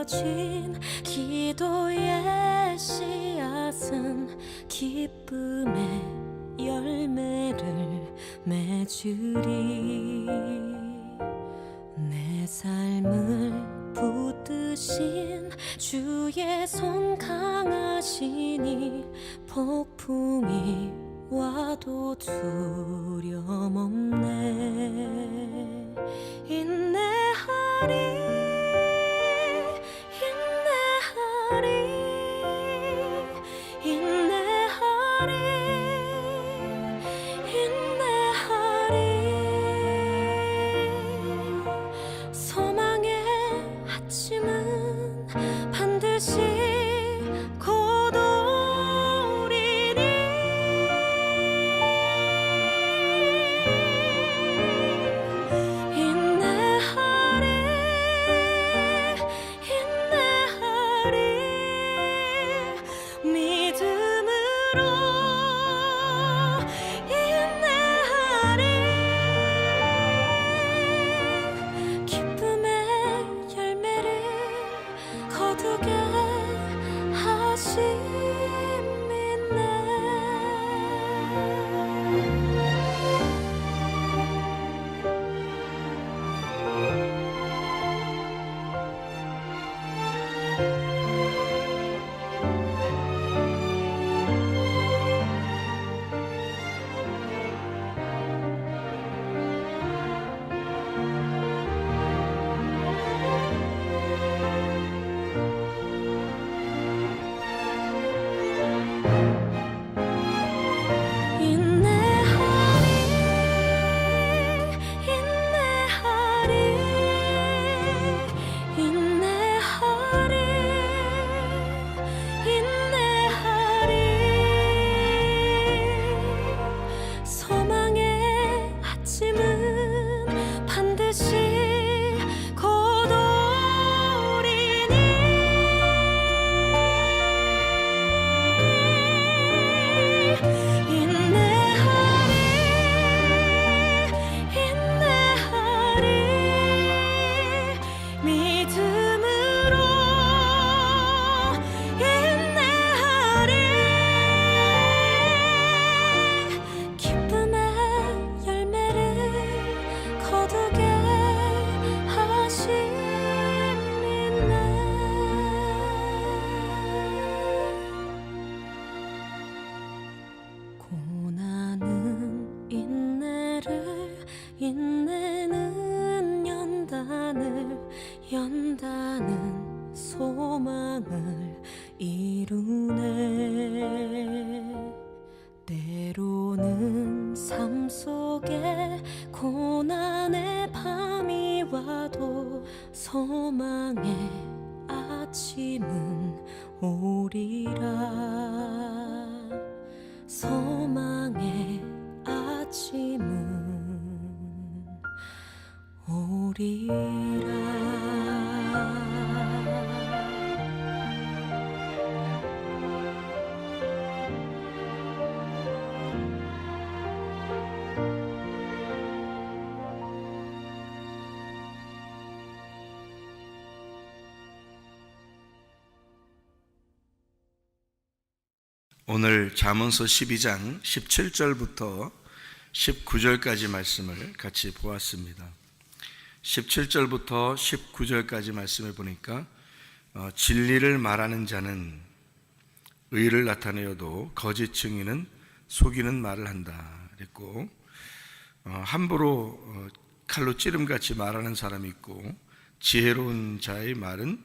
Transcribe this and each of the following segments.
맺어진 기도의 씨앗은 기쁨의 열매를 맺으리. 내 삶을 붙드신 주의 손 강하시니 폭풍이 와도 두려움 없네. 인내하리 인내하리 인내하리 인내하리. 소망의 아침은 반드시 곧 오리니. 인내하리 인내하리 믿음으로 인내하리. 기쁨의 열매를 거두게 하심이네. 소망의 아침은 반드시 곧 오리니. 인내하리 인내하리 믿음으로 인내하리. 기쁨의 열매를 거두게 하심이네. 고난은 인내를, 인내는 연단을, 연단은 소망을 이루네. 때로는 삶 속에 고난의 밤이 와도 소망의 아침은 오리라. 소망의 아침은 오리라. 오늘 잠언서 12장 17절부터 19절까지 말씀을 같이 보았습니다. 17절부터 19절까지 말씀을 보니까 진리를 말하는 자는 의를 나타내어도 거짓 증인은 속이는 말을 한다 그랬고, 함부로 칼로 찌름같이 말하는 사람이 있고 지혜로운 자의 말은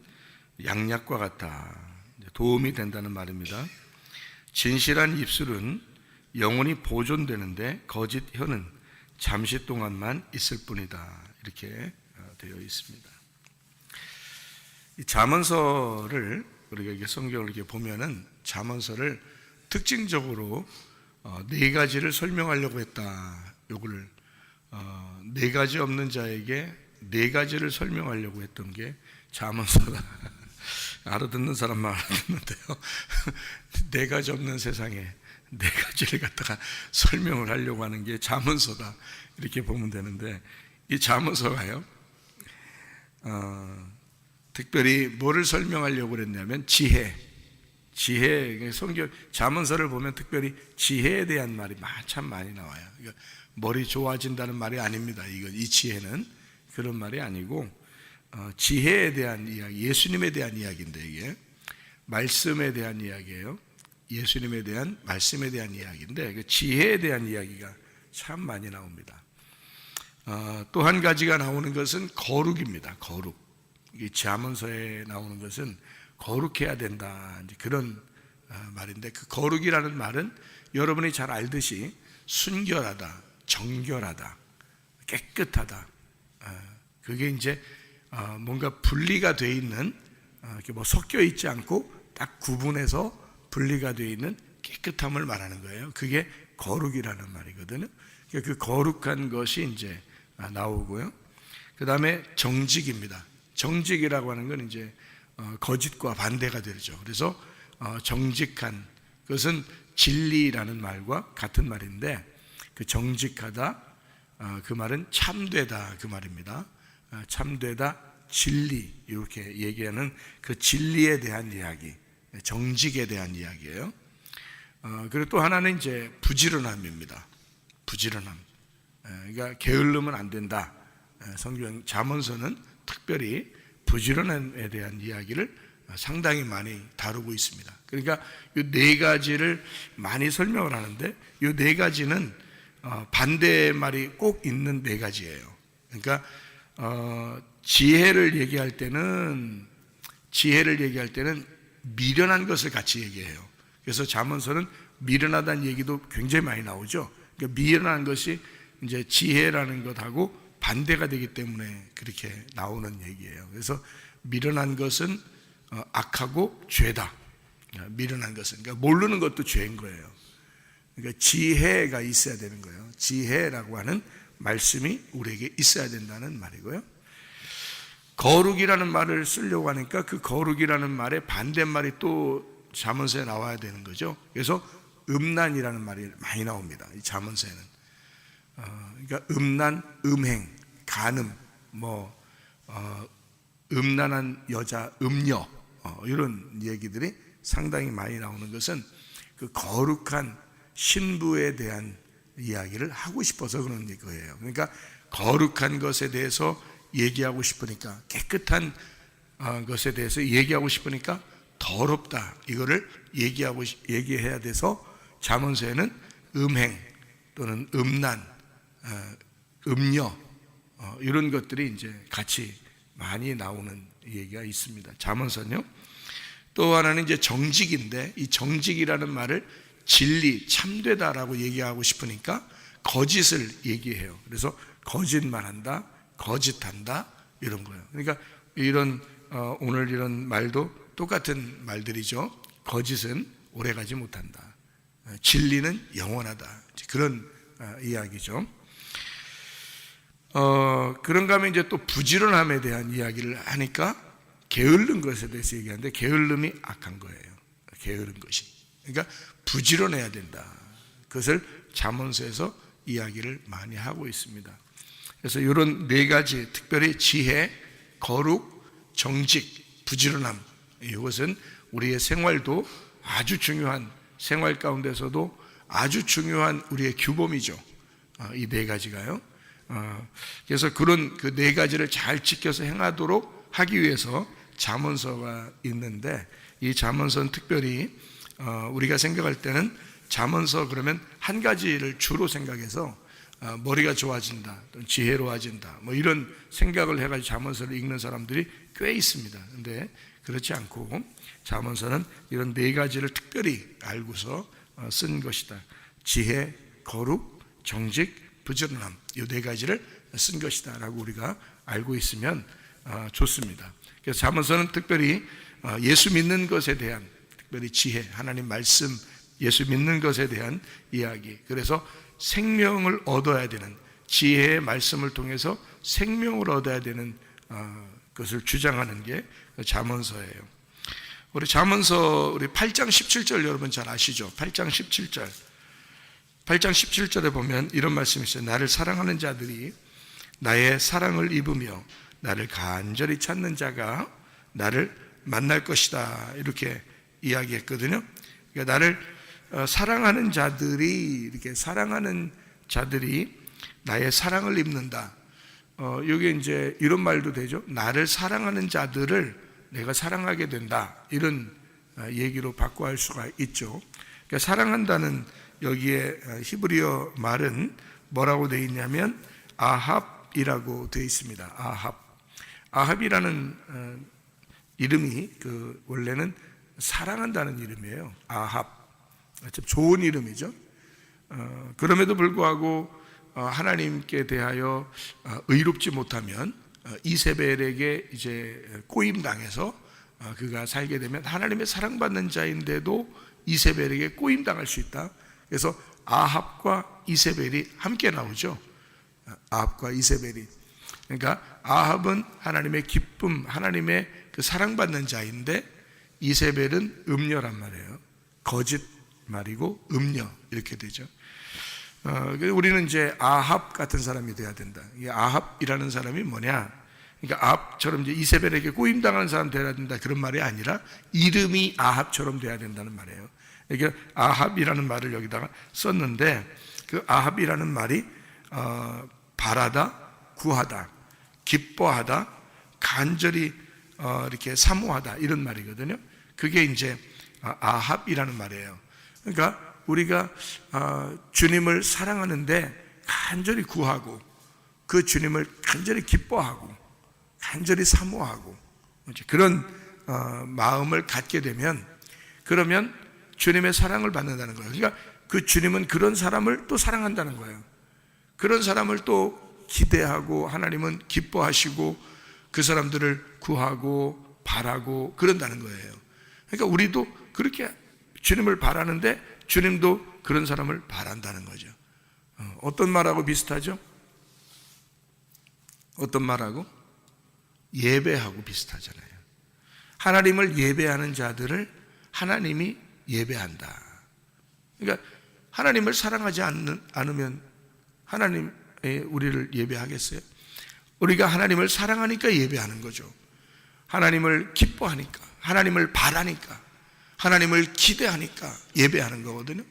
양약과 같다, 도움이 된다는 말입니다. 진실한 입술은 영원히 보존되는데 거짓 혀는 잠시 동안만 있을 뿐이다, 이렇게 되어 있습니다. 이 잠언서를 우리가 이렇게 성경을 이렇게 보면은 잠언서를 특징적으로 네 가지를 설명하려고 했다. 요거를 네 가지 없는 자에게 네 가지를 설명하려고 했던 게 잠언서다. 알아듣는 사람만 알아듣는데요. 네 가지 없는 세상에 네 가지를 갖다가 설명을 하려고 하는 게 잠언서다, 이렇게 보면 되는데, 이 잠언서가요 특별히 뭐를 설명하려고 그랬냐면 지혜, 성경 잠언서를 보면 특별히 지혜에 대한 말이 참 많이 나와요. 그러니까 머리 좋아진다는 말이 아닙니다. 이 지혜는 그런 말이 아니고 지혜에 대한 이야기, 예수님에 대한 이야기인데 이게 말씀에 대한 이야기예요. 예수님에 대한 말씀에 대한 이야기인데 그 지혜에 대한 이야기가 참 많이 나옵니다. 또 한 가지가 나오는 것은 거룩입니다. 거룩. 이 잠언서에 나오는 것은 거룩해야 된다, 이제 그런 말인데, 그 거룩이라는 말은 여러분이 잘 알듯이 순결하다, 정결하다, 깨끗하다, 그게 이제 뭔가 분리가 돼 있는, 이렇게 뭐 섞여 있지 않고 딱 구분해서 분리가 돼 있는 깨끗함을 말하는 거예요. 그게 거룩이라는 말이거든요. 그 거룩한 것이 이제 나오고요. 그 다음에 정직입니다. 정직이라고 하는 건 이제 거짓과 반대가 되죠. 그래서 정직한 것은 진리라는 말과 같은 말인데, 그 정직하다, 그 말은 참되다, 그 말입니다. 참되다, 진리, 이렇게 얘기하는 그 진리에 대한 이야기, 정직에 대한 이야기예요. 그리고 또 하나는 이제 부지런함입니다. 부지런함. 그러니까 게을르면 안 된다. 성경 잠언서는 특별히 부지런함에 대한 이야기를 상당히 많이 다루고 있습니다. 그러니까 이 네 가지를 많이 설명을 하는데, 이 네 가지는 반대말이 꼭 있는 네 가지예요. 그러니까 지혜를 얘기할 때는 미련한 것을 같이 얘기해요. 그래서 잠언서는 미련하다는 얘기도 굉장히 많이 나오죠. 그러니까 미련한 것이 이제 지혜라는 것하고 반대가 되기 때문에 그렇게 나오는 얘기예요. 그래서 미련한 것은 악하고 죄다. 미련한 것은, 그러니까 모르는 것도 죄인 거예요. 그러니까 지혜가 있어야 되는 거예요. 지혜라고 하는 말씀이 우리에게 있어야 된다는 말이고요. 거룩이라는 말을 쓰려고 하니까 그 거룩이라는 말의 반대말이 또 잠언서에 나와야 되는 거죠. 그래서 음란이라는 말이 많이 나옵니다. 이 잠언서에는. 그러니까 음란, 음행, 간음, 음란한 여자, 음녀, 이런 얘기들이 상당히 많이 나오는 것은 그 거룩한 신부에 대한 이야기를 하고 싶어서 그런 거예요. 그러니까 거룩한 것에 대해서 얘기하고 싶으니까, 깨끗한 것에 대해서 얘기하고 싶으니까 더럽다, 이거를 얘기해야 돼서 잠언서에는 음행 또는 음란, 음녀, 이런 것들이 이제 같이 많이 나오는 얘기가 있습니다. 잠언서는요. 또 하나는 이제 정직인데, 이 정직이라는 말을 진리, 참되다라고 얘기하고 싶으니까 거짓을 얘기해요. 그래서 거짓말한다, 거짓한다, 이런 거예요. 그러니까 오늘 이런 말도 똑같은 말들이죠. 거짓은 오래가지 못한다, 진리는 영원하다, 그런 이야기죠. 그런가 하면 이제 또 부지런함에 대한 이야기를 하니까 게으른 것에 대해서 얘기하는데, 게을름이 악한 거예요. 게으른 것이. 그러니까 부지런해야 된다. 그것을 잠언서에서 이야기를 많이 하고 있습니다. 그래서 이런 네 가지, 특별히 지혜, 거룩, 정직, 부지런함, 이것은 우리의 생활도 아주 중요한, 생활 가운데서도 아주 중요한 우리의 규범이죠. 이 네 가지가요. 그래서 그런 그 네 가지를 잘 지켜서 행하도록 하기 위해서 잠언서가 있는데, 이 잠언서는 특별히 우리가 생각할 때는 잠언서 그러면 한 가지를 주로 생각해서 머리가 좋아진다, 지혜로워진다, 이런 생각을 해가지고 잠언서를 읽는 사람들이 꽤 있습니다. 그런데 그렇지 않고 잠언서는 이런 네 가지를 특별히 알고서 쓴 것이다. 지혜, 거룩, 정직, 부지런함, 이 네 가지를 쓴 것이다 라고 우리가 알고 있으면 좋습니다. 그래서 잠언서는 특별히 예수 믿는 것에 대한, 특별히 지혜, 하나님 말씀, 예수 믿는 것에 대한 이야기, 그래서 생명을 얻어야 되는, 지혜의 말씀을 통해서 생명을 얻어야 되는 것을 주장하는 게 잠언서예요. 우리 잠언서 우리 8장 17절 여러분 잘 아시죠? 8장 17절. 8장 17절에 보면 이런 말씀이 있어요. 나를 사랑하는 자들이 나의 사랑을 입으며 나를 간절히 찾는 자가 나를 만날 것이다 이렇게 이야기했거든요. 그러니까 나를 사랑하는 자들이 나의 사랑을 입는다. 이게 이제 이런 말도 되죠. 나를 사랑하는 자들을 내가 사랑하게 된다. 이런 얘기로 바꿔 할 수가 있죠. 그러니까 사랑한다는 여기에 히브리어 말은 뭐라고 되어 있냐면 아합이라고 되어 있습니다. 아합이라는 이름이 원래는 사랑한다는 이름이에요. 아합. 참 좋은 이름이죠. 그럼에도 불구하고 하나님께 대하여 의롭지 못하면 이세벨에게 이제 꼬임 당해서 그가 살게 되면 하나님의 사랑받는 자인데도 이세벨에게 꼬임 당할 수 있다. 그래서 아합과 이세벨이 함께 나오죠. 아합과 이세벨이. 그러니까 아합은 하나님의 기쁨, 하나님의 그 사랑받는 자인데 이세벨은 음녀란 말이에요. 거짓 말이고 음녀 이렇게 되죠. 우리는 이제 아합 같은 사람이 돼야 된다. 이 아합이라는 사람이 뭐냐? 그러니까 아합처럼 이제 이세벨에게 꼬임당하는 사람 돼야 된다 그런 말이 아니라 이름이 아합처럼 돼야 된다는 말이에요. 그러니까 아합이라는 말을 여기다가 썼는데 그 아합이라는 말이 바라다, 구하다, 기뻐하다, 간절히 이렇게 사모하다 이런 말이거든요. 그게 이제 아합이라는 말이에요. 그러니까 우리가 주님을 사랑하는데 간절히 구하고 그 주님을 간절히 기뻐하고 간절히 사모하고 그런 마음을 갖게 되면 그러면 주님의 사랑을 받는다는 거예요. 그러니까 그 주님은 그런 사람을 또 사랑한다는 거예요. 그런 사람을 또 기대하고 하나님은 기뻐하시고 그 사람들을 구하고 바라고 그런다는 거예요. 그러니까 우리도 그렇게 주님을 바라는데 주님도 그런 사람을 바란다는 거죠. 어떤 말하고 비슷하죠? 어떤 말하고? 예배하고 비슷하잖아요. 하나님을 예배하는 자들을 하나님이 예배한다. 그러니까 하나님을 사랑하지 않으면 하나님 우리를 예배하겠어요? 우리가 하나님을 사랑하니까 예배하는 거죠. 하나님을 기뻐하니까, 하나님을 바라니까, 하나님을 기대하니까 예배하는 거거든요.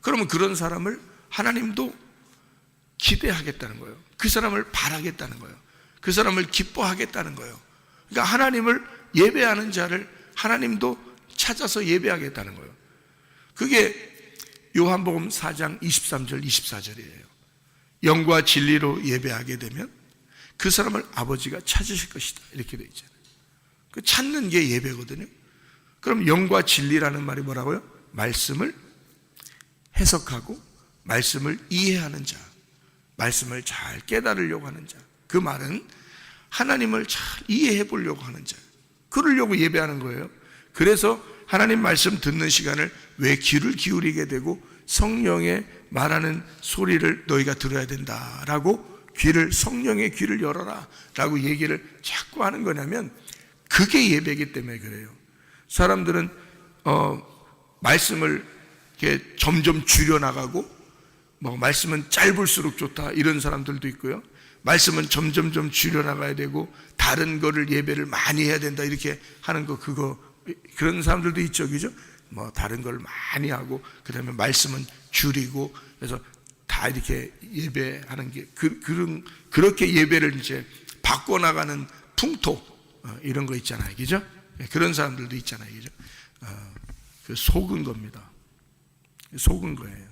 그러면 그런 사람을 하나님도 기대하겠다는 거예요. 그 사람을 바라겠다는 거예요. 그 사람을 기뻐하겠다는 거예요. 그러니까 하나님을 예배하는 자를 하나님도 찾아서 예배하겠다는 거예요. 그게 요한복음 4장 23절 24절이에요. 영과 진리로 예배하게 되면 그 사람을 아버지가 찾으실 것이다 이렇게 되어 있잖아요. 그 찾는 게 예배거든요. 그럼 영과 진리라는 말이 뭐라고요? 말씀을 해석하고 말씀을 이해하는 자, 말씀을 잘 깨달으려고 하는 자. 그 말은 하나님을 잘 이해해 보려고 하는 자, 그러려고 예배하는 거예요. 그래서 하나님 말씀 듣는 시간을 왜 귀를 기울이게 되고 성령의 말하는 소리를 너희가 들어야 된다라고 성령의 귀를 열어라 라고 얘기를 자꾸 하는 거냐면 그게 예배이기 때문에 그래요. 사람들은 말씀을 이렇게 점점 줄여나가고 말씀은 짧을수록 좋다 이런 사람들도 있고요. 말씀은 점점 줄여나가야 되고 다른 거를 예배를 많이 해야 된다 이렇게 하는 거 그런 사람들도 있죠. 그죠? 다른 걸 많이 하고 그다음에 말씀은 줄이고 그래서 다 이렇게 예배하는 게 그렇게 예배를 이제 바꿔나가는 풍토 이런 거 있잖아요. 그죠? 그런 사람들도 있잖아요. 그죠? 그 속은 겁니다. 속은 거예요.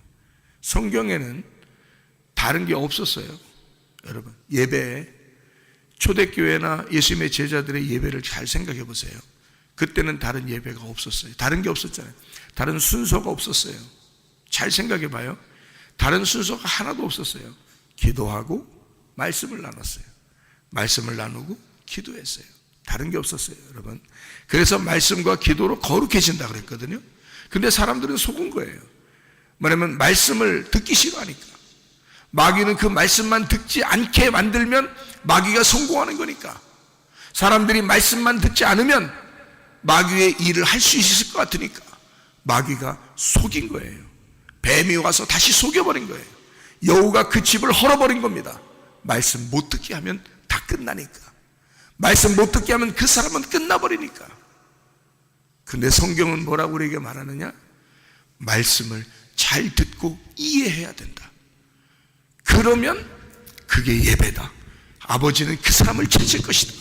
성경에는 다른 게 없었어요. 여러분, 예배에 초대교회나 예수님의 제자들의 예배를 잘 생각해 보세요. 그때는 다른 예배가 없었어요. 다른 게 없었잖아요. 다른 순서가 없었어요. 잘 생각해 봐요. 다른 순서가 하나도 없었어요. 기도하고 말씀을 나눴어요. 말씀을 나누고 기도했어요. 다른 게 없었어요, 여러분. 그래서 말씀과 기도로 거룩해진다 그랬거든요. 근데 사람들은 속은 거예요. 뭐냐면 말씀을 듣기 싫어하니까. 마귀는 그 말씀만 듣지 않게 만들면 마귀가 성공하는 거니까. 사람들이 말씀만 듣지 않으면 마귀의 일을 할 수 있을 것 같으니까 마귀가 속인 거예요. 뱀이 와서 다시 속여버린 거예요. 여우가 그 집을 헐어버린 겁니다. 말씀 못 듣게 하면 다 끝나니까. 말씀 못 듣게 하면 그 사람은 끝나버리니까. 근데 성경은 뭐라고 우리에게 말하느냐? 말씀을 잘 듣고 이해해야 된다. 그러면 그게 예배다. 아버지는 그 사람을 찾을 것이다.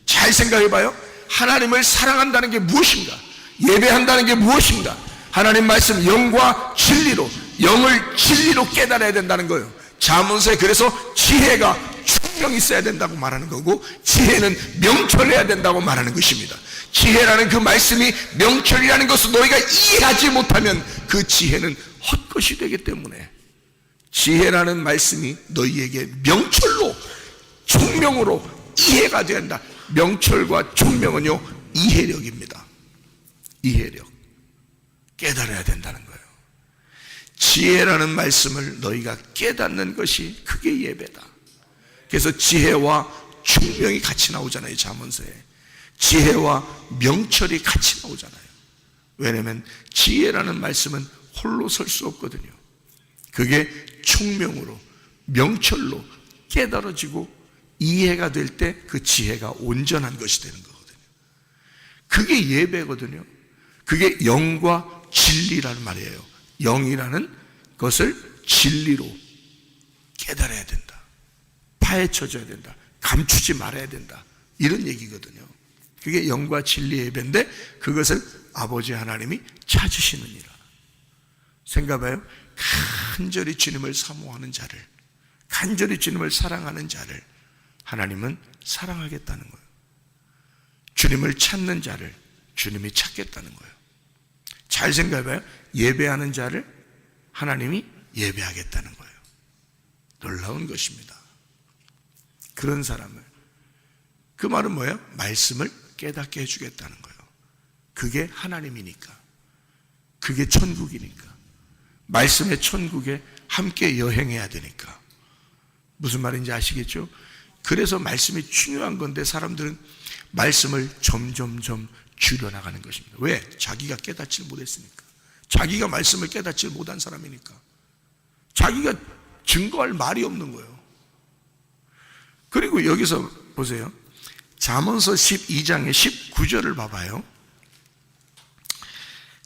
잘 생각해봐요. 하나님을 사랑한다는 게 무엇인가? 예배한다는 게 무엇인가? 하나님 말씀 영과 진리로, 영을 진리로 깨달아야 된다는 거예요. 잠언서에 그래서 지혜가 총명이 있어야 된다고 말하는 거고, 지혜는 명철해야 된다고 말하는 것입니다. 지혜라는 그 말씀이 명철이라는 것을 너희가 이해하지 못하면 그 지혜는 헛것이 되기 때문에, 지혜라는 말씀이 너희에게 명철로, 총명으로 이해가 돼야 한다. 명철과 총명은요, 이해력입니다. 이해력. 깨달아야 된다는 거예요. 지혜라는 말씀을 너희가 깨닫는 것이 그게 예배다. 그래서 지혜와 총명이 같이 나오잖아요. 잠언서에 지혜와 명철이 같이 나오잖아요. 왜냐하면 지혜라는 말씀은 홀로 설 수 없거든요. 그게 총명으로, 명철로 깨달아지고 이해가 될 때 그 지혜가 온전한 것이 되는 거거든요. 그게 예배거든요. 그게 영과 진리라는 말이에요. 영이라는 것을 진리로 깨달아야 된다. 파헤쳐져야 된다. 감추지 말아야 된다. 이런 얘기거든요. 그게 영과 진리의 예배인데, 그것을 아버지 하나님이 찾으시느니라. 생각해봐요. 간절히 주님을 사모하는 자를, 간절히 주님을 사랑하는 자를 하나님은 사랑하겠다는 거예요. 주님을 찾는 자를 주님이 찾겠다는 거예요. 잘 생각해봐요. 예배하는 자를 하나님이 예배하겠다는 거예요. 놀라운 것입니다. 그런 사람을, 그 말은 뭐예요? 말씀을 깨닫게 해주겠다는 거예요. 그게 하나님이니까, 그게 천국이니까, 말씀의 천국에 함께 여행해야 되니까. 무슨 말인지 아시겠죠? 그래서 말씀이 중요한 건데, 사람들은 말씀을 점점점 줄여나가는 것입니다. 왜? 자기가 깨닫지 못했으니까. 자기가 말씀을 깨닫지 못한 사람이니까. 자기가 증거할 말이 없는 거예요. 그리고 여기서 보세요. 잠언서 12장의 19절을 봐봐요.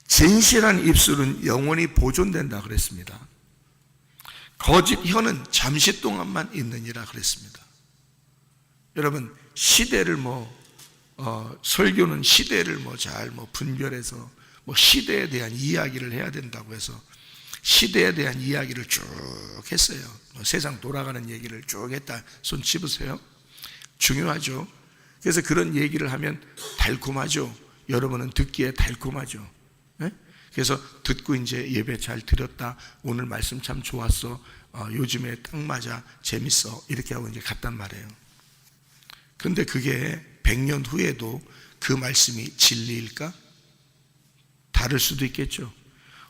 진실한 입술은 영원히 보존된다 그랬습니다. 거짓 혀는 잠시 동안만 있느니라 그랬습니다. 여러분, 시대를 설교는 시대를 잘 분별해서 시대에 대한 이야기를 해야 된다고 해서 시대에 대한 이야기를 쭉 했어요. 세상 돌아가는 얘기를 쭉 했다. 손 집으세요. 중요하죠. 그래서 그런 얘기를 하면 달콤하죠. 여러분은 듣기에 달콤하죠. 네? 그래서 듣고 이제 예배 잘 드렸다. 오늘 말씀 참 좋았어. 요즘에 딱 맞아. 재밌어. 이렇게 하고 이제 갔단 말이에요. 근데 그게 100년 후에도 그 말씀이 진리일까? 다를 수도 있겠죠.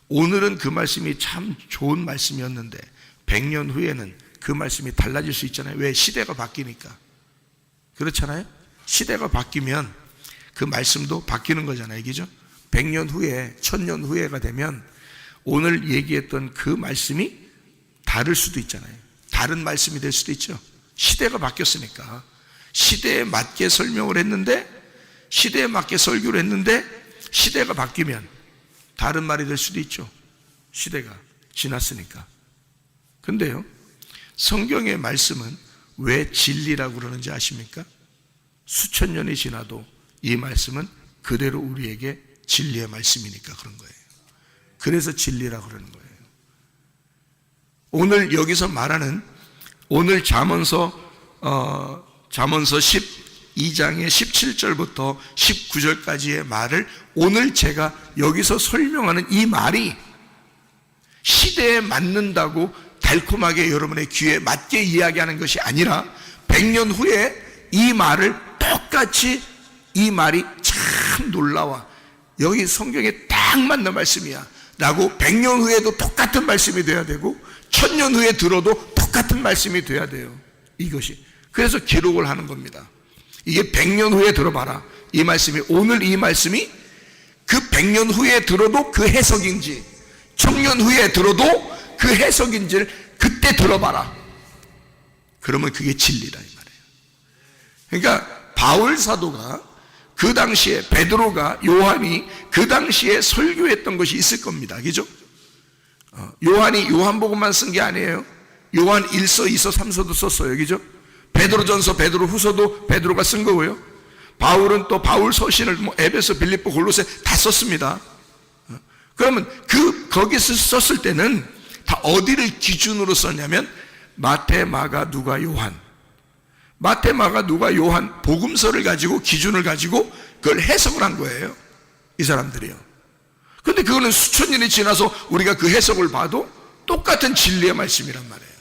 오늘은 그 말씀이 참 좋은 말씀이었는데 100년 후에는 그 말씀이 달라질 수 있잖아요. 왜? 시대가 바뀌니까. 그렇잖아요. 시대가 바뀌면 그 말씀도 바뀌는 거잖아요. 그죠? 100년 후에, 1000년 후에가 되면 오늘 얘기했던 그 말씀이 다를 수도 있잖아요. 다른 말씀이 될 수도 있죠. 시대가 바뀌었으니까. 시대에 맞게 설명을 했는데, 시대에 맞게 설교를 했는데 시대가 바뀌면 다른 말이 될 수도 있죠. 시대가 지났으니까. 근데요, 성경의 말씀은 왜 진리라고 그러는지 아십니까? 수천 년이 지나도 이 말씀은 그대로 우리에게 진리의 말씀이니까 그런 거예요. 그래서 진리라고 그러는 거예요. 오늘 여기서 말하는, 오늘 잠언서 12장의 17절부터 19절까지의 말을 오늘 제가 여기서 설명하는 이 말이 시대에 맞는다고 달콤하게 여러분의 귀에 맞게 이야기하는 것이 아니라 100년 후에 이 말을 똑같이, 이 말이 참 놀라워, 여기 성경에 딱 맞는 말씀이야 라고 100년 후에도 똑같은 말씀이 돼야 되고 1000년 후에 들어도 똑같은 말씀이 돼야 돼요. 이것이. 그래서 기록을 하는 겁니다. 이게 100년 후에 들어봐라. 이 말씀이, 오늘 이 말씀이 그 100년 후에 들어도 그 해석인지, 1000년 후에 들어도 그 해석인지를 그때 들어봐라. 그러면 그게 진리다 이 말이에요. 그러니까 바울 사도가 그 당시에 베드로가 요한이 그 당시에 설교했던 것이 있을 겁니다. 그죠? 요한이 요한복음만 쓴 게 아니에요. 요한 1서, 2서, 3서도 썼어요. 그죠? 베드로전서, 베드로후서도 베드로가 쓴 거고요. 바울은 또 바울 서신을 에베소, 빌립보, 골로새 다 썼습니다. 그러면 거기서 썼을 때는 다 어디를 기준으로 썼냐면 마태, 마가, 누가, 요한. 마태, 마가, 누가, 요한 복음서를 가지고 기준을 가지고 그걸 해석을 한 거예요. 이 사람들이요. 근데 그거는 수천 년이 지나서 우리가 그 해석을 봐도 똑같은 진리의 말씀이란 말이에요.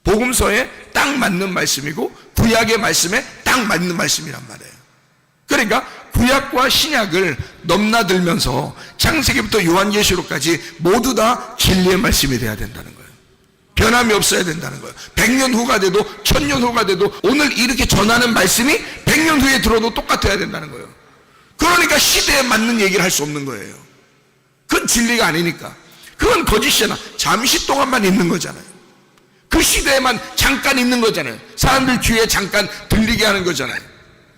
복음서에 딱 맞는 말씀이고 구약의 말씀에 딱 맞는 말씀이란 말이에요. 그러니까 구약과 신약을 넘나들면서 창세기부터 요한계시록까지 모두 다 진리의 말씀이 돼야 된다는 거예요. 변함이 없어야 된다는 거예요. 100년 후가 돼도 1000년 후가 돼도 오늘 이렇게 전하는 말씀이 100년 후에 들어도 똑같아야 된다는 거예요. 그러니까 시대에 맞는 얘기를 할 수 없는 거예요. 그건 진리가 아니니까. 그건 거짓이잖아. 잠시 동안만 있는 거잖아요. 그 시대에만 잠깐 있는 거잖아요. 사람들 귀에 잠깐 들리게 하는 거잖아요.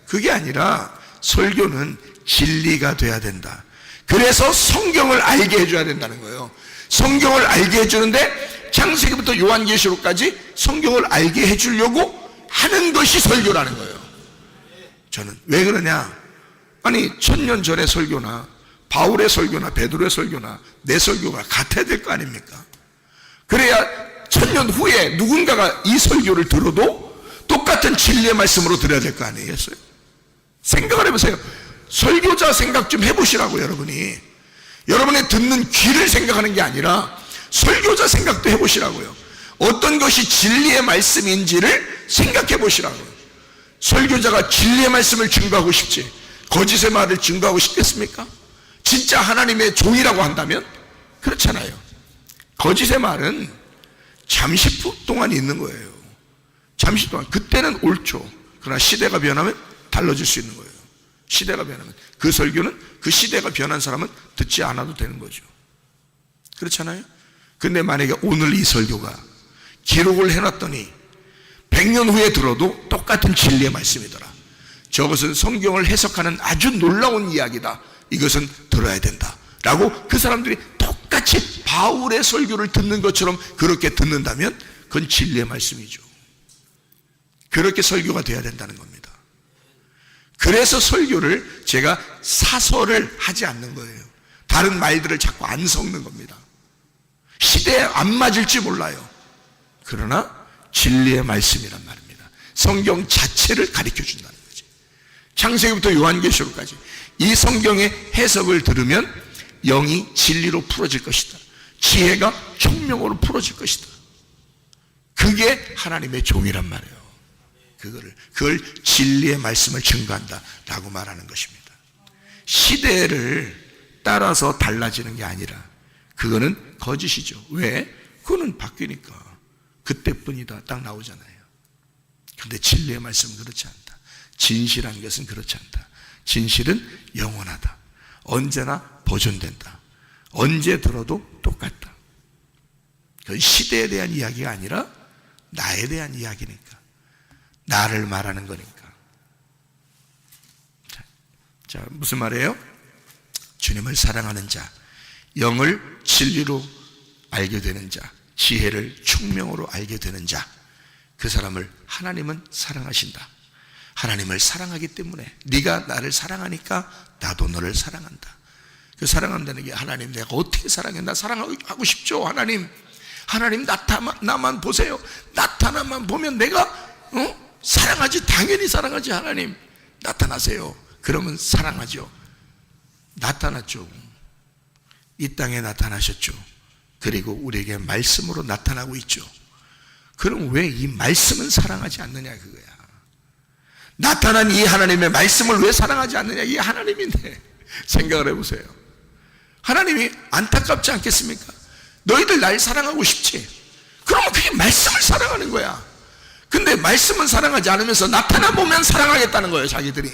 그게 아니라 설교는 진리가 돼야 된다. 그래서 성경을 알게 해줘야 된다는 거예요. 성경을 알게 해주는데 창세기부터 요한계시록까지 성경을 알게 해주려고 하는 것이 설교라는 거예요. 저는 왜 그러냐? 아니 1000년 전의 설교나 바울의 설교나 베드로의 설교나 내 설교가 같아야 될 거 아닙니까? 그래야 1000년 후에 누군가가 이 설교를 들어도 똑같은 진리의 말씀으로 들어야 될 거 아니겠어요? 생각을 해보세요. 설교자 생각 좀 해보시라고. 여러분의 듣는 귀를 생각하는 게 아니라 설교자 생각도 해보시라고요. 어떤 것이 진리의 말씀인지를 생각해 보시라고요. 설교자가 진리의 말씀을 증거하고 싶지 거짓의 말을 증거하고 싶겠습니까? 진짜 하나님의 종이라고 한다면 그렇잖아요. 거짓의 말은 잠시 동안 있는 거예요. 잠시 동안. 그때는 옳죠. 그러나 시대가 변하면 달라질 수 있는 거예요. 시대가 변하면 그 설교는 그 시대가 변한 사람은 듣지 않아도 되는 거죠. 그렇잖아요. 근데 만약에 오늘 이 설교가 기록을 해놨더니 100년 후에 들어도 똑같은 진리의 말씀이더라. 저것은 성경을 해석하는 아주 놀라운 이야기다. 이것은 들어야 된다 라고 그 사람들이 똑같이 바울의 설교를 듣는 것처럼 그렇게 듣는다면 그건 진리의 말씀이죠. 그렇게 설교가 돼야 된다는 겁니다. 그래서 설교를 제가 사설을 하지 않는 거예요. 다른 말들을 자꾸 안 섞는 겁니다. 시대에 안 맞을지 몰라요. 그러나 진리의 말씀이란 말입니다. 성경 자체를 가르쳐 준다는 거지. 창세기부터 요한계시록까지 이 성경의 해석을 들으면 영이 진리로 풀어질 것이다. 지혜가 총명으로 풀어질 것이다. 그게 하나님의 종이란 말이에요. 그걸 진리의 말씀을 증거한다 라고 말하는 것입니다. 시대를 따라서 달라지는 게 아니라 그거는 거짓이죠. 왜? 그거는 바뀌니까 그때뿐이다 딱 나오잖아요. 그런데 진리의 말씀은 그렇지 않다. 진실한 것은 그렇지 않다. 진실은 영원하다. 언제나 보존된다. 언제 들어도 똑같다. 그건 시대에 대한 이야기가 아니라 나에 대한 이야기니까. 나를 말하는 거니까. 자, 무슨 말이에요? 주님을 사랑하는 자, 영을 진리로 알게 되는 자, 지혜를 총명으로 알게 되는 자, 그 사람을 하나님은 사랑하신다. 하나님을 사랑하기 때문에 네가 나를 사랑하니까 나도 너를 사랑한다. 그 사랑한다는 게 하나님 내가 어떻게 사랑해? 나 사랑하고 싶죠. 하나님 나만 보세요. 나타나만 보면 내가 사랑하지. 당연히 사랑하지. 하나님 나타나세요. 그러면 사랑하죠. 나타났죠. 이 땅에 나타나셨죠. 그리고 우리에게 말씀으로 나타나고 있죠. 그럼 왜 이 말씀은 사랑하지 않느냐 그거야. 나타난 이 하나님의 말씀을 왜 사랑하지 않느냐. 이 하나님인데 생각을 해보세요. 하나님이 안타깝지 않겠습니까? 너희들 날 사랑하고 싶지? 그러면 그게 말씀을 사랑하는 거야. 근데 말씀은 사랑하지 않으면서 나타나 보면 사랑하겠다는 거예요. 자기들이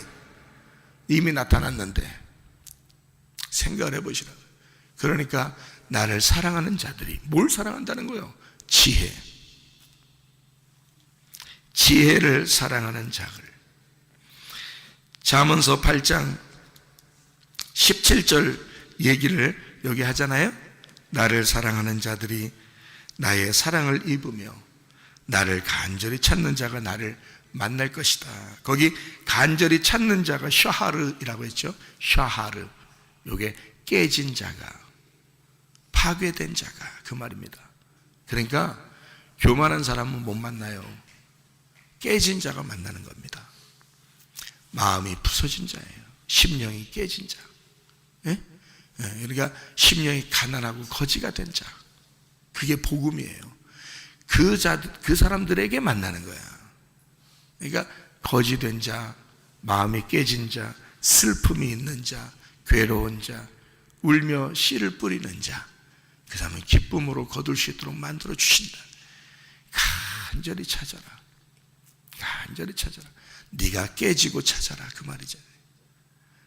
이미 나타났는데. 생각을 해보시라고. 그러니까 나를 사랑하는 자들이 뭘 사랑한다는 거예요? 지혜를 사랑하는 자들. 잠언서 8장 17절 얘기를 여기 하잖아요. 나를 사랑하는 자들이 나의 사랑을 입으며 나를 간절히 찾는 자가 나를 만날 것이다. 거기 간절히 찾는 자가 샤하르이라고 했죠. 샤하르. 요게 깨진 자가, 파괴된 자가 그 말입니다. 그러니까 교만한 사람은 못 만나요. 깨진 자가 만나는 겁니다. 마음이 부서진 자예요. 심령이 깨진 자. 예? 그러니까 심령이 가난하고 거지가 된 자. 그게 복음이에요. 그 사람들에게 만나는 거야. 그러니까 거지된 자, 마음이 깨진 자, 슬픔이 있는 자, 괴로운 자, 울며 씨를 뿌리는 자, 그 사람은 기쁨으로 거둘 수 있도록 만들어 주신다. 간절히 찾아라. 간절히 찾아라. 네가 깨지고 찾아라 그 말이잖아요.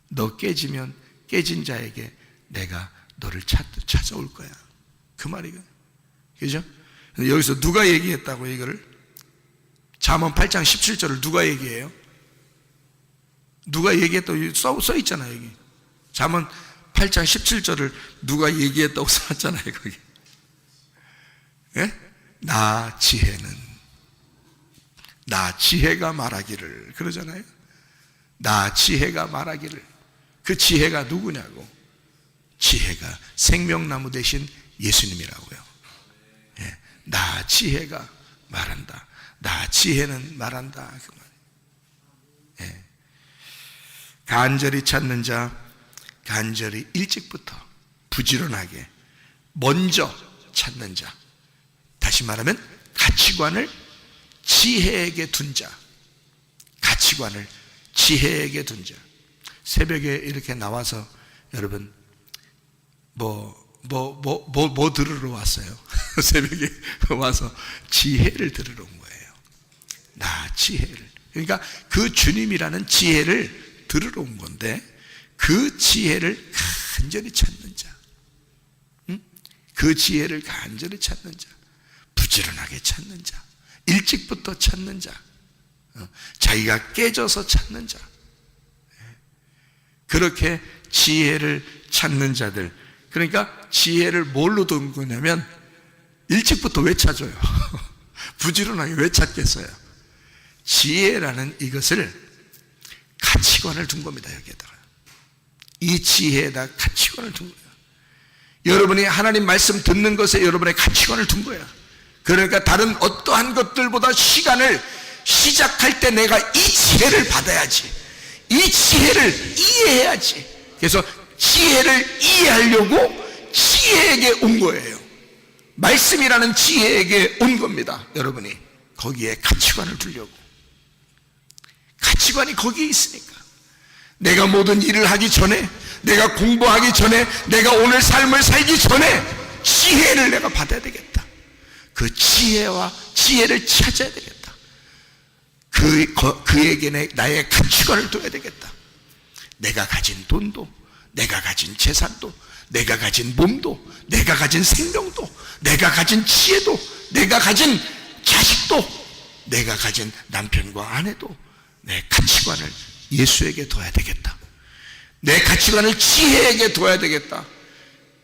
너 깨지면 깨진 자에게 내가 너를 찾아올 거야 그 말이에요. 그죠? 여기서 누가 얘기했다고 이거를? 잠언 8장 17절을 누가 얘기해요? 누가 얘기했다고 써 있잖아요. 여기 잠언 8장 17절을 누가 얘기했다고 써놨잖아요. 거기. 예? 나 지혜가 말하기를 그러잖아요. 나 지혜가 말하기를. 그 지혜가 누구냐고? 지혜가 생명나무 대신 예수님이라고요. 예. 나 지혜가 말한다. 나 지혜는 말한다 그 말. 예. 간절히 찾는 자, 간절히 일찍부터 부지런하게 먼저 찾는 자. 다시 말하면 가치관을 지혜에게 둔 자. 가치관을 지혜에게 둔 자. 새벽에 이렇게 나와서 여러분 뭐 들으러 왔어요? 새벽에 와서 지혜를 들으러 온 거예요. 나 지혜를. 그러니까 그 주님이라는 지혜를 들으러 온 건데 그 지혜를 간절히 찾는 자. 응? 그 지혜를 간절히 찾는 자. 부지런하게 찾는 자. 일찍부터 찾는 자. 자기가 깨져서 찾는 자. 그렇게 지혜를 찾는 자들. 그러니까 지혜를 뭘로 둔 거냐면 일찍부터 왜 찾아요? 부지런하게 왜 찾겠어요? 지혜라는 이것을 가치관을 둔 겁니다. 여기에다가 이 지혜에다 가치관을 둔 거예요. 여러분이 하나님 말씀 듣는 것에 여러분의 가치관을 둔 거야. 그러니까 다른 어떠한 것들보다 시간을 시작할 때 내가 이 지혜를 받아야지, 이 지혜를 이해해야지. 그래서 지혜를 이해하려고 지혜에게 온 거예요. 말씀이라는 지혜에게 온 겁니다. 여러분이 거기에 가치관을 두려고. 가치관이 거기에 있으니까 내가 모든 일을 하기 전에, 내가 공부하기 전에, 내가 오늘 삶을 살기 전에 지혜를 내가 받아야 되겠다. 그 지혜를 찾아야 되겠다. 그에게 나의 가치관을 둬야 되겠다. 내가 가진 돈도, 내가 가진 재산도, 내가 가진 몸도, 내가 가진 생명도, 내가 가진 지혜도, 내가 가진 자식도, 내가 가진 남편과 아내도 내 가치관을 예수에게 둬야 되겠다. 내 가치관을 지혜에게 둬야 되겠다.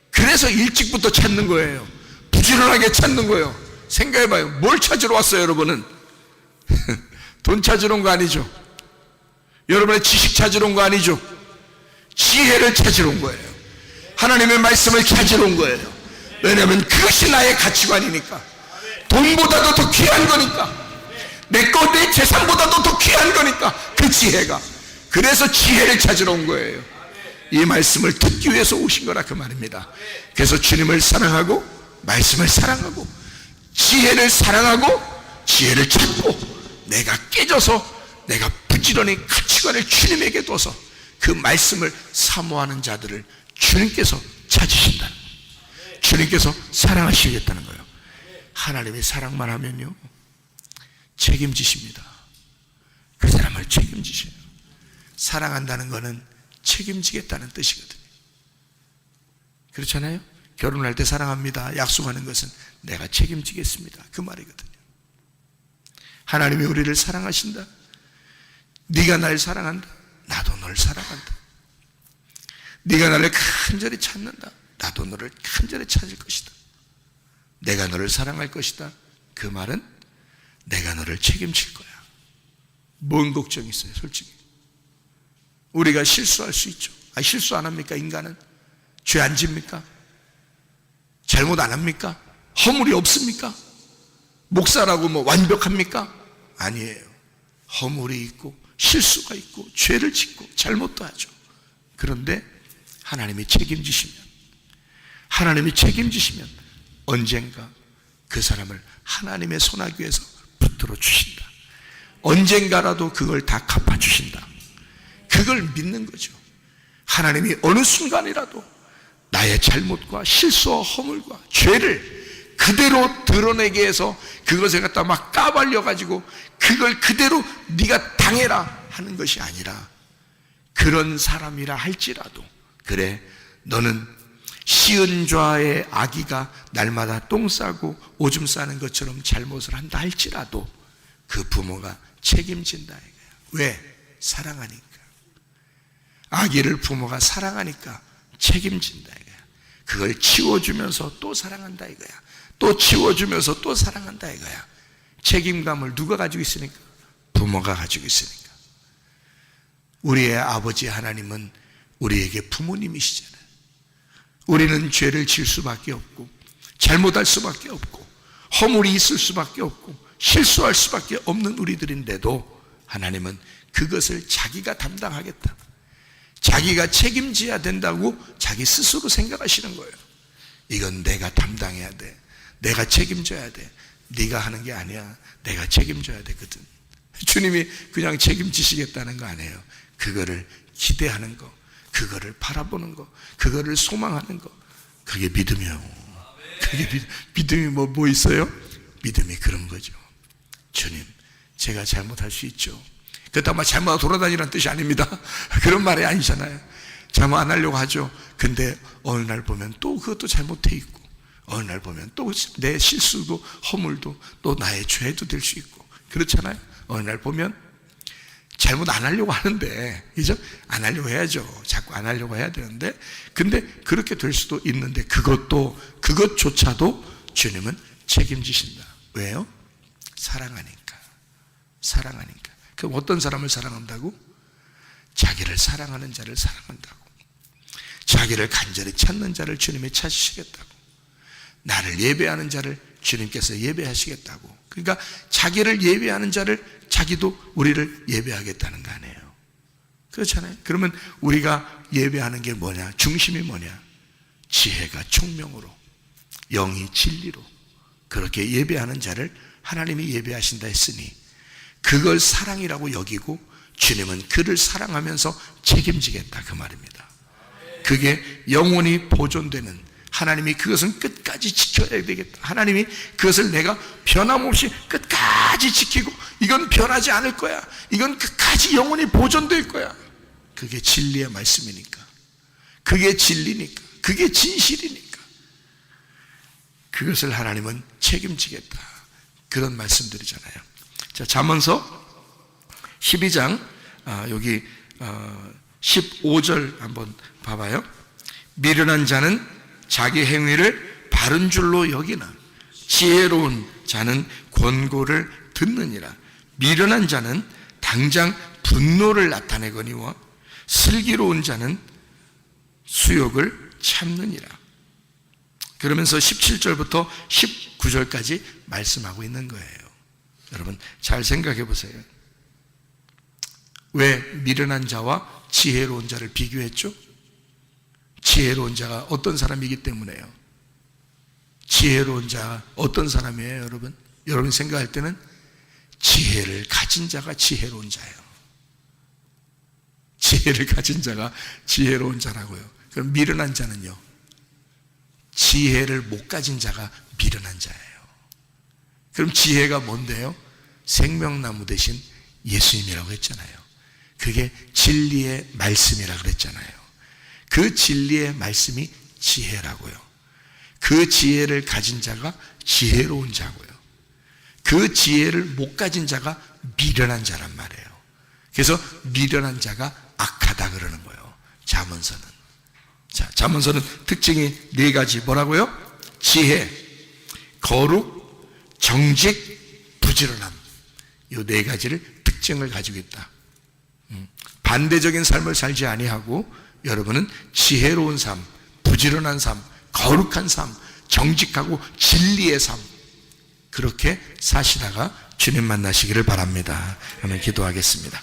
그래서 일찍부터 찾는 거예요. 부지런하게 찾는 거예요. 생각해봐요. 뭘 찾으러 왔어요, 여러분은? 돈 찾으러 온 거 아니죠? 여러분의 지식 찾으러 온 거 아니죠? 지혜를 찾으러 온 거예요. 하나님의 말씀을 찾으러 온 거예요. 왜냐하면 그것이 나의 가치관이니까. 돈보다도 더 귀한 거니까. 내 재산보다도 더 귀한 거니까. 그 지혜가. 그래서 지혜를 찾으러 온 거예요. 이 말씀을 듣기 위해서 오신 거라 그 말입니다. 그래서 주님을 사랑하고 말씀을 사랑하고 지혜를 사랑하고 지혜를 찾고 내가 깨져서 내가 부지런히 가치관을 주님에게 둬서 그 말씀을 사모하는 자들을 주님께서 찾으신다. 주님께서 사랑하시겠다는 거예요. 하나님이 사랑만 하면요 책임지십니다. 그 사람을 책임지셔요. 사랑한다는 것은 책임지겠다는 뜻이거든요. 그렇잖아요? 결혼할 때 사랑합니다 약속하는 것은 내가 책임지겠습니다 그 말이거든요. 하나님이 우리를 사랑하신다. 네가 날 사랑한다. 나도 널 사랑한다. 네가 나를 간절히 찾는다. 나도 너를 간절히 찾을 것이다. 내가 너를 사랑할 것이다. 그 말은 내가 너를 책임질 거야. 뭔 걱정이 있어요, 솔직히. 우리가 실수할 수 있죠. 실수 안 합니까, 인간은? 죄 안 집니까? 잘못 안 합니까? 허물이 없습니까? 목사라고 뭐 완벽합니까? 아니에요. 허물이 있고 실수가 있고 죄를 짓고 잘못도 하죠. 그런데 하나님이 책임지시면 언젠가 그 사람을 하나님의 손아귀에서 붙들어 주신다. 언젠가라도 그걸 다 갚아주신다. 그걸 믿는 거죠. 하나님이 어느 순간이라도 나의 잘못과 실수와 허물과 죄를 그대로 드러내게 해서 그것을 갖다 막 까발려가지고 그걸 그대로 네가 당해라 하는 것이 아니라, 그런 사람이라 할지라도, 그래 너는 시은좌의 아기가 날마다 똥 싸고 오줌 싸는 것처럼 잘못을 한다 할지라도 그 부모가 책임진다 이거야. 왜? 사랑하니까. 아기를 부모가 사랑하니까 책임진다 이거야. 그걸 치워주면서 또 사랑한다 이거야. 또 치워주면서 또 사랑한다 이거야. 책임감을 누가 가지고 있으니까? 부모가 가지고 있으니까. 우리의 아버지 하나님은 우리에게 부모님이시잖아요. 우리는 죄를 지을 수밖에 없고 잘못할 수밖에 없고 허물이 있을 수밖에 없고 실수할 수밖에 없는 우리들인데도 하나님은 그것을 자기가 담당하겠다, 자기가 책임져야 된다고 자기 스스로 생각하시는 거예요. 이건 내가 담당해야 돼, 내가 책임져야 돼. 네가 하는 게 아니야, 내가 책임져야 되거든. 주님이 그냥 책임지시겠다는 거 아니에요. 그거를 기대하는 거, 그거를 바라보는 거, 그거를 소망하는 거, 그게 믿음이요. 그게 믿음이 뭐 있어요? 믿음이 그런 거죠. 주님, 제가 잘못할 수 있죠. 그렇다고 막 잘못하고 돌아다니라는 뜻이 아닙니다. 그런 말이 아니잖아요. 잘못 안 하려고 하죠. 근데 어느 날 보면 또 그것도 잘못해 있고, 어느 날 보면 또 내 실수도 허물도 또 나의 죄도 될 수 있고 그렇잖아요. 어느 날 보면 잘못 안 하려고 하는데, 그죠? 안 하려고 해야죠. 자꾸 안 하려고 해야 되는데, 근데 그렇게 될 수도 있는데 그것조차도 주님은 책임지신다. 왜요? 사랑하니까. 그럼 어떤 사람을 사랑한다고? 자기를 사랑하는 자를 사랑한다고. 자기를 간절히 찾는 자를 주님이 찾으시겠다고. 나를 예배하는 자를 주님께서 예배하시겠다고. 그러니까 자기를 예배하는 자를, 자기도 우리를 예배하겠다는 거 아니에요. 그렇잖아요. 그러면 우리가 예배하는 게 뭐냐? 중심이 뭐냐? 지혜가 총명으로, 영이 진리로 그렇게 예배하는 자를 하나님이 예배하신다 했으니 그걸 사랑이라고 여기고 주님은 그를 사랑하면서 책임지겠다 그 말입니다. 그게 영원히 보존되는, 하나님이 그것은 끝까지 지켜야 되겠다. 하나님이 그것을 내가 변함없이 끝까지 지키고 이건 변하지 않을 거야. 이건 끝까지 영원히 보존될 거야. 그게 진리의 말씀이니까. 그게 진리니까. 그게 진실이니까. 그것을 하나님은 책임지겠다. 그런 말씀들이잖아요. 자, 잠언서 12장 여기 15절 한번 봐봐요. 미련한 자는 자기 행위를 바른 줄로 여기나 지혜로운 자는 권고를 듣느니라. 미련한 자는 당장 분노를 나타내거니와 슬기로운 자는 수욕을 참느니라. 그러면서 17절부터 19절까지 말씀하고 있는 거예요. 여러분 잘 생각해 보세요. 왜 미련한 자와 지혜로운 자를 비교했죠? 지혜로운 자가 어떤 사람이기 때문에요. 지혜로운 자가 어떤 사람이에요, 여러분? 여러분 생각할 때는 지혜를 가진 자가 지혜로운 자예요. 지혜를 가진 자가 지혜로운 자라고요. 그럼 미련한 자는요? 지혜를 못 가진 자가 미련한 자예요. 그럼 지혜가 뭔데요? 생명나무 대신 예수님이라고 했잖아요. 그게 진리의 말씀이라고 그랬잖아요. 그 진리의 말씀이 지혜라고요. 그 지혜를 가진 자가 지혜로운 자고요. 그 지혜를 못 가진 자가 미련한 자란 말이에요. 그래서 미련한 자가 악하다 그러는 거예요. 잠언서는. 자, 잠언서는 특징이 네 가지. 뭐라고요? 지혜, 거룩, 정직, 부지런함. 이 네 가지를 특징을 가지고 있다. 반대적인 삶을 살지 아니하고 여러분은 지혜로운 삶, 부지런한 삶, 거룩한 삶, 정직하고 진리의 삶, 그렇게 사시다가 주님 만나시기를 바랍니다. 하면 기도하겠습니다.